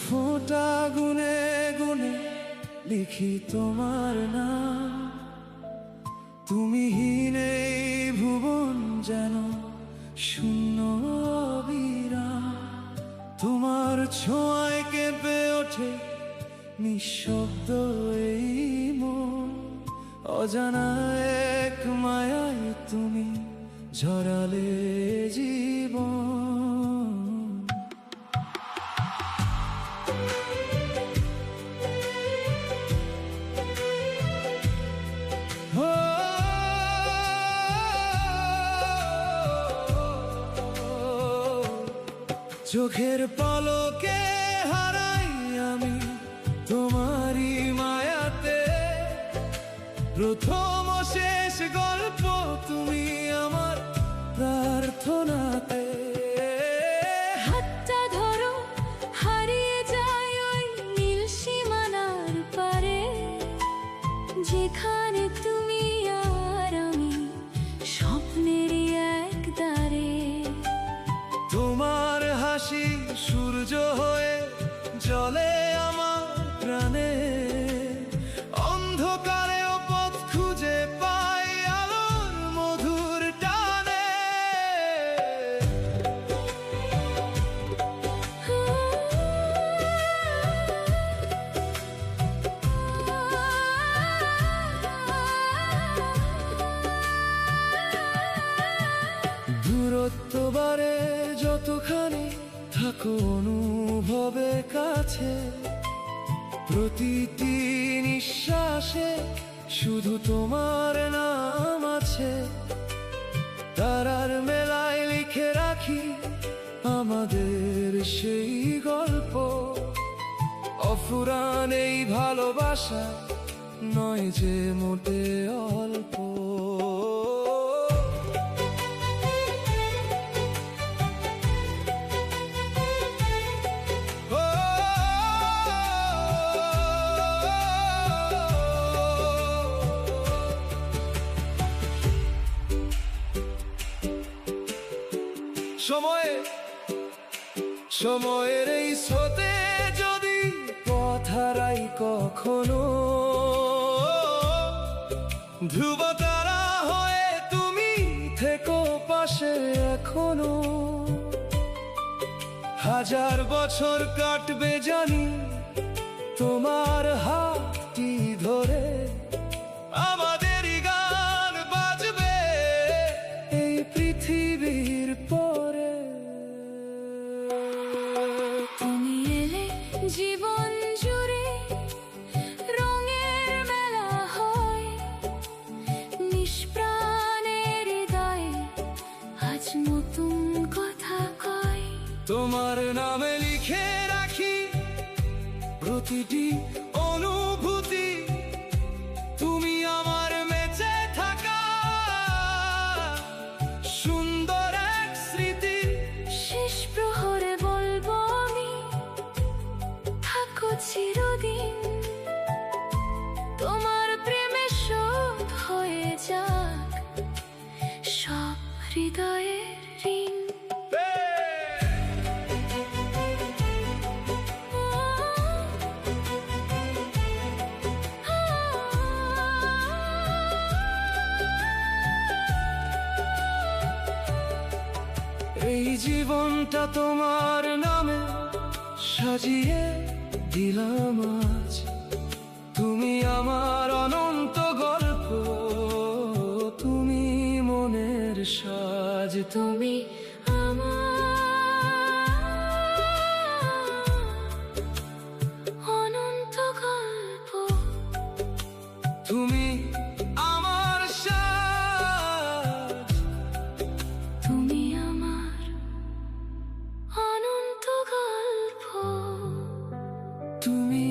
ফোঁটা গুনে গুনে লিখি তোমার নাম। তুমিহীন এই ভুবন যেন শূন্য অবিরাম। তোমার ছোঁয়ায় কেঁপে ওঠে নিঃশব্দ এই মন। অজানা এক মায়ায় তুমি ঝরালে জীবন। চোখের পলকে হারাই আমি তোমারই মায়াতে। প্রথম ও শেষ গল্প তুমি আমার প্রার্থনাতে। হাতটা ধরো, হারিয়ে যায় ওই নীল সীমানার পারে, যেখানে তুমি আর আমি স্বপ্নেরই এক দ্বারে। তোমার হাসি সূর্য হয়ে জ্বলে আমার প্রাণে। অন্ধকারেও পথ খুঁজে পাই আলোর মধুর টানে। দূরত্ব বাড়ে যতখানি থাকো অনুভবে কাছে। প্রতিটি নিঃশ্বাসে শুধু তোমার নাম আছে। তারার মেলায় লিখে রাখি আমাদের সেই গল্প। অফুরান এই ভালোবাসা নয় যে মোটে অল্প। সময়ের এই স্রোতে যদি পথ হারাই কখনো, ধ্রুব তারা হয়ে তুমি থেকো পাশে এখনো। হাজার বছর কাটবে জানি তোমার হাতটি ধরে। আমাদেরই গান বাজবে এই পৃথিবীর পরে। তুমি এলে জীবন জুড়ে রঙের মেলা হয়, নিষ্প্রাণের হৃদয়ে আজ নতুন কথা কয়। তোমার নামে লিখে রাখি প্রতিটি অনুভূতি। তুমি আমার বেঁচে থাকা সুন্দর এক স্মৃতি। শেষ প্রহরে বলবো আমি থাকো চিরদিন। তোমার প্রেমে শোধ হয়ে যাক সব হৃদয়ের ঋণ। এই জীবনটা তোমার নামে সাজিয়ে দিলাম আজ। তুমি আমার অনন্ত গল্প, তুমি মনের সাজ। তুমি আমার অনন্ত গল্প, তুমি আমার সাজ। তুমি আমার অনন্ত গল্প। তুমি